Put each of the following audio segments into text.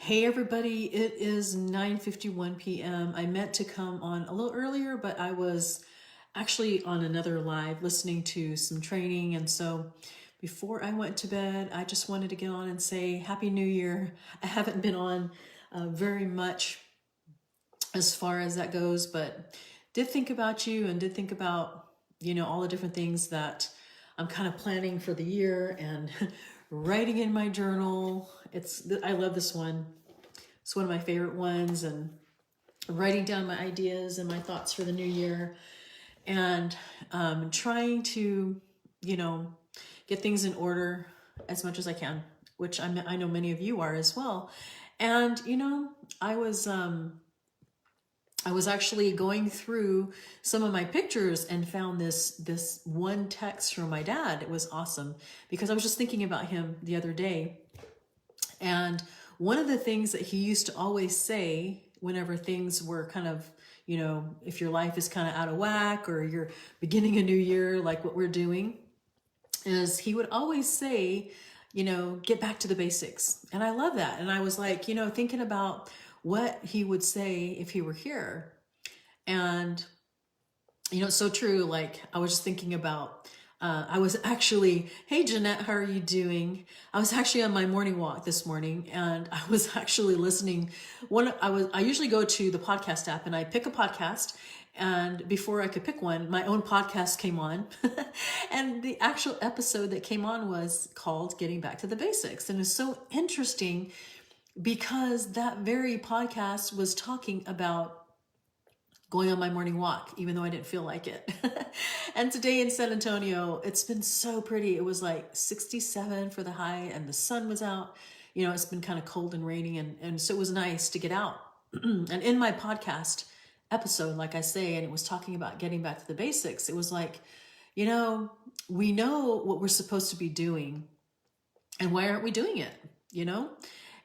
Hey everybody, it is 9:51 p.m. I meant to come on a little earlier, but I was actually on another live listening to some training. And so before I went to bed, I just wanted to get on and say Happy New Year. I haven't been on very much as far as that goes, but did think about you and did think about, all the different things that I'm kind of planning for the year and writing in my journal. I love this one. It's one of my favorite ones, and writing down my ideas and my thoughts for the new year, and trying to, get things in order as much as I can, which I know many of you are as well. And I was I was actually going through some of my pictures and found this one text from my dad. It was awesome because I was just thinking about him the other day. And one of the things that he used to always say whenever things were kind of, if your life is kind of out of whack or you're beginning a new year, like what we're doing, is he would always say, get back to the basics. And I love that. And I was like, thinking about what he would say if he were here. And, it's so true. Like I was just thinking about, I was actually, hey Jeanette, how are you doing? I was actually on my morning walk this morning, and I was actually listening. I usually go to the podcast app and I pick a podcast, and before I could pick one, my own podcast came on. And the actual episode that came on was called Getting Back to the Basics. And it's so interesting because that very podcast was talking about going on my morning walk, even though I didn't feel like it. And today in San Antonio, it's been so pretty. It was like 67 for the high and the sun was out. It's been kind of cold and raining, and so it was nice to get out. And in my podcast episode, like I say, and it was talking about getting back to the basics, it was like, we know what we're supposed to be doing, and why aren't we doing it?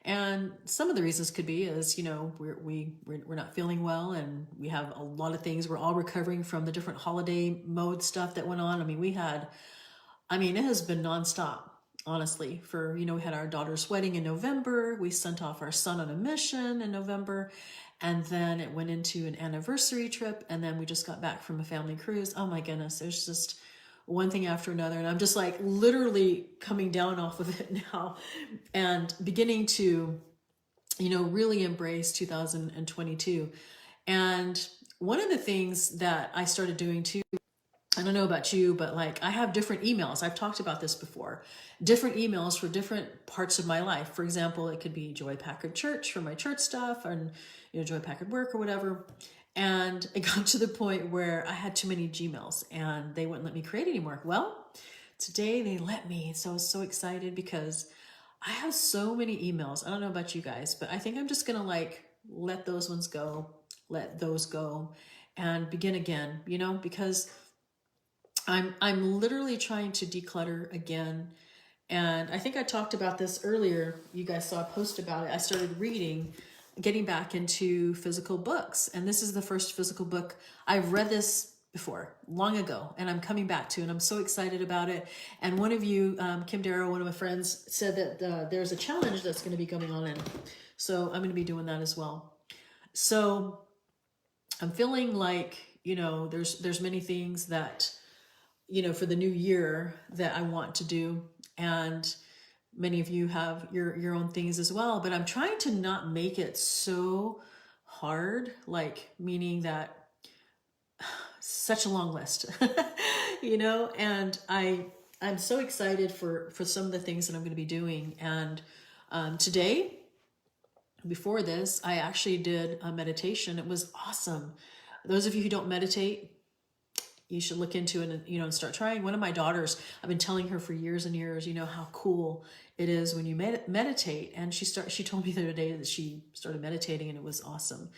And some of the reasons could be is, we're not feeling well, and we have a lot of things. We're all recovering from the different holiday mode stuff that went on. It has been nonstop, honestly. We had our daughter's wedding in November. We sent off our son on a mission in November, and then it went into an anniversary trip, and then we just got back from a family cruise. Oh my goodness, there's just one thing after another, and I'm just like literally coming down off of it now and beginning to really embrace 2022. And one of the things that I started doing too, I don't know about you, but like I have different emails. I've talked about this before. Different emails for different parts of my life. For example, it could be Joy Packard Church for my church stuff, and Joy Packard work or whatever. And it got to the point where I had too many Gmails and they wouldn't let me create anymore. Well, today they let me. So I was so excited because I have so many emails. I don't know about you guys, but I think I'm just going to let those ones go, let those go, and begin again, because I'm literally trying to declutter again. And I think I talked about this earlier. You guys saw a post about it. I started getting back into physical books. And this is the first physical book. I've read this before, long ago, and I'm coming back to, and I'm so excited about it. And one of you, Kim Darrow, one of my friends, said that there's a challenge that's going to be going on, and so I'm going to be doing that as well. So I'm feeling like, there's many things that, for the new year that I want to do, and many of you have your own things as well, but I'm trying to not make it so hard, like meaning that such a long list, and I'm so excited for some of the things that I'm going to be doing. And today, before this, I actually did a meditation. It was awesome. Those of you who don't meditate, you should look into it and start trying. One of my daughters, I've been telling her for years and years, how cool it is when you meditate. And she told me the other day that she started meditating, and it was awesome.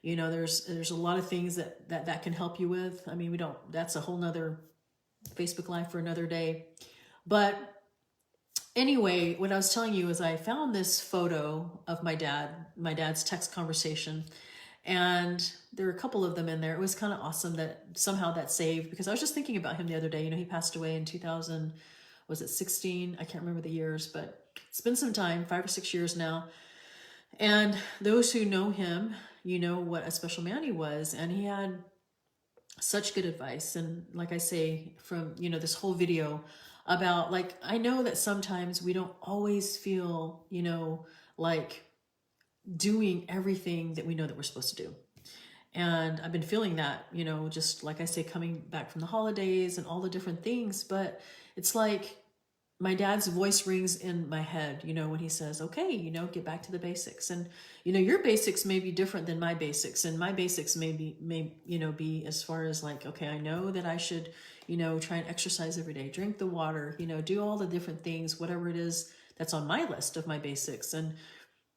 There's a lot of things that can help you with. That's a whole nother Facebook Live for another day. But anyway, what I was telling you is I found this photo of my dad's text conversation. And there were a couple of them in there. It was kind of awesome that somehow that saved, because I was just thinking about him the other day. He passed away in 2000, was it 16? I can't remember the years, but it's been some time, 5 or 6 years now. And those who know him, you know what a special man he was. And he had such good advice. And like I say, from, you know, this whole video about, like, I know that sometimes we don't always feel, you know, like doing everything that we know that we're supposed to do. And I've been feeling that, you know, just like I say, coming back from the holidays and all the different things. But it's like my dad's voice rings in my head, you know, when he says, okay, you know, get back to the basics. And, you know, your basics may be different than my basics. And my basics may, you know, be as far as like, okay, I know that I should, you know, try and exercise every day, drink the water, you know, do all the different things, whatever it is that's on my list of my basics. And,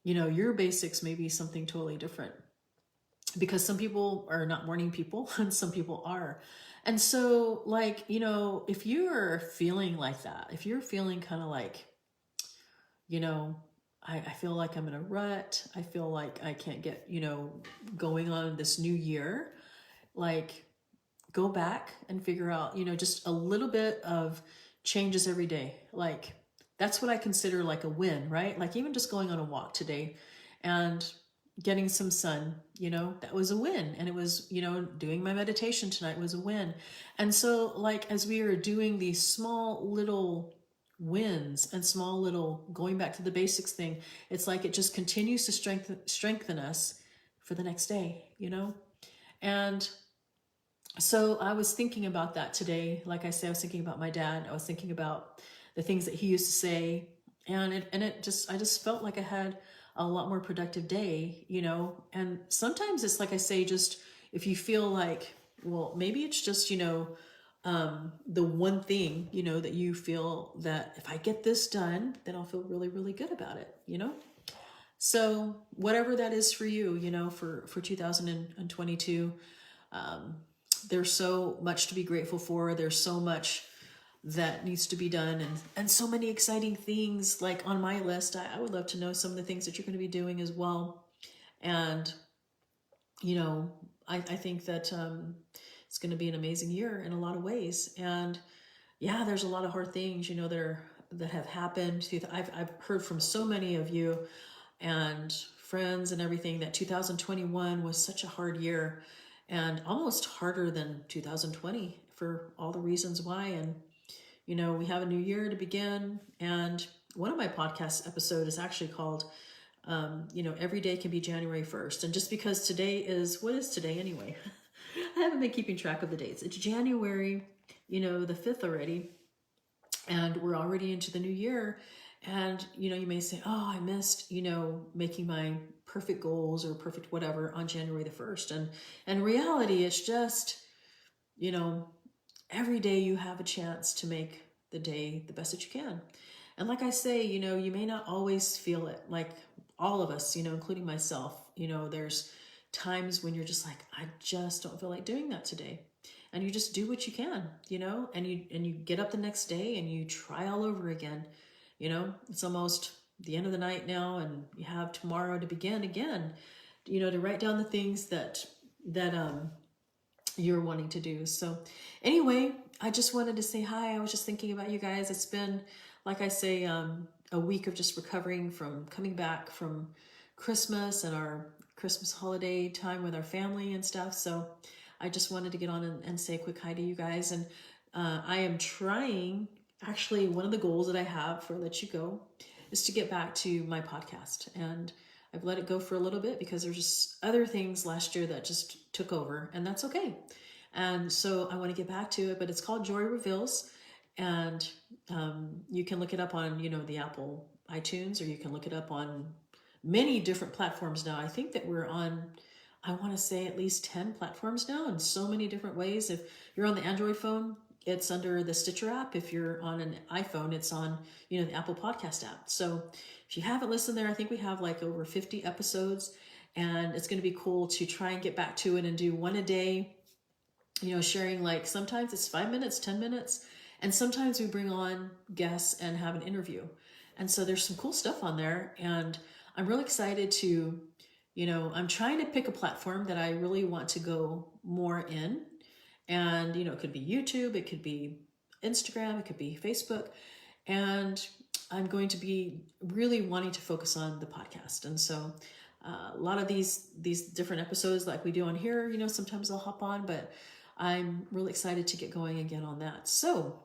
you know, your basics may be something totally different, because some people are not morning people and some people are. And so, like, you know, if you're feeling like that, if you're feeling kind of like, you know, I feel like I'm in a rut, I feel like I can't get, you know, going on this new year, like, go back and figure out, you know, just a little bit of changes every day. Like, that's what I consider like a win, right? Like, even just going on a walk today and getting some sun, you know, that was a win. And it was, you know, doing my meditation tonight was a win. And so, like, as we are doing these small little wins and small little going back to the basics thing, it's like it just continues to strengthen us for the next day, you know? And so I was thinking about that today. Like I say, I was thinking about my dad. I was thinking about the things that he used to say, and I just felt like I had a lot more productive day, you know. And sometimes it's like I say, just if you feel like, well, maybe it's just, you know, the one thing, you know, that you feel that if I get this done, then I'll feel really, really good about it, you know. So whatever that is for you, you know, for 2022. There's so much to be grateful for. There's so much that needs to be done, and so many exciting things like on my list. I would love to know some of the things that you're going to be doing as well. And, you know, I think that it's going to be an amazing year in a lot of ways. And yeah, there's a lot of hard things, you know, that have happened. I've heard from so many of you and friends and everything that 2021 was such a hard year, and almost harder than 2020 for all the reasons why. And, you know, we have a new year to begin. And one of my podcast episodes is actually called, you know, every day can be January 1st. And just because today is, what is today anyway? I haven't been keeping track of the dates. It's January, you know, the 5th already. And we're already into the new year. And, you know, you may say, oh, I missed, you know, making my perfect goals or perfect whatever on January the 1st. And in reality, it's just, you know, every day you have a chance to make the day the best that you can. And like I say, you know, you may not always feel it, like all of us, you know, including myself. You know, there's times when you're just like, I just don't feel like doing that today. And you just do what you can, you know, and you get up the next day and you try all over again. You know, it's almost the end of the night now, and you have tomorrow to begin again, you know, to write down the things that you're wanting to do. So anyway, I just wanted to say hi. I was just thinking about you guys. It's been, like I say, a week of just recovering from coming back from Christmas and our Christmas holiday time with our family and stuff. So I just wanted to get on and say a quick hi to you guys. And I am trying, actually, one of the goals that I have for Let You Go is to get back to my podcast. And I've let it go for a little bit because there's just other things last year that just took over, and that's okay. And so I want to get back to it, but it's called Joy Reveals. And you can look it up on, you know, the Apple iTunes, or you can look it up on many different platforms now. I think that we're on, I want to say, at least 10 platforms now in so many different ways. If you're on the Android phone, it's under the Stitcher app. If you're on an iPhone, it's on, you know, the Apple Podcast app. So if you haven't listened there, I think we have like over 50 episodes, and it's going to be cool to try and get back to it and do one a day, you know, sharing, like, sometimes it's 5 minutes, 10 minutes. And sometimes we bring on guests and have an interview. And so there's some cool stuff on there. And I'm really excited to, you know, I'm trying to pick a platform that I really want to go more in. And, you know, it could be YouTube, it could be Instagram, it could be Facebook. And I'm going to be really wanting to focus on the podcast. And so a lot of these different episodes like we do on here, you know, sometimes I'll hop on, but I'm really excited to get going again on that. So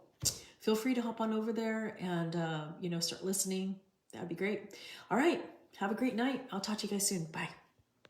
feel free to hop on over there and, you know, start listening. That'd be great. All right. Have a great night. I'll talk to you guys soon. Bye.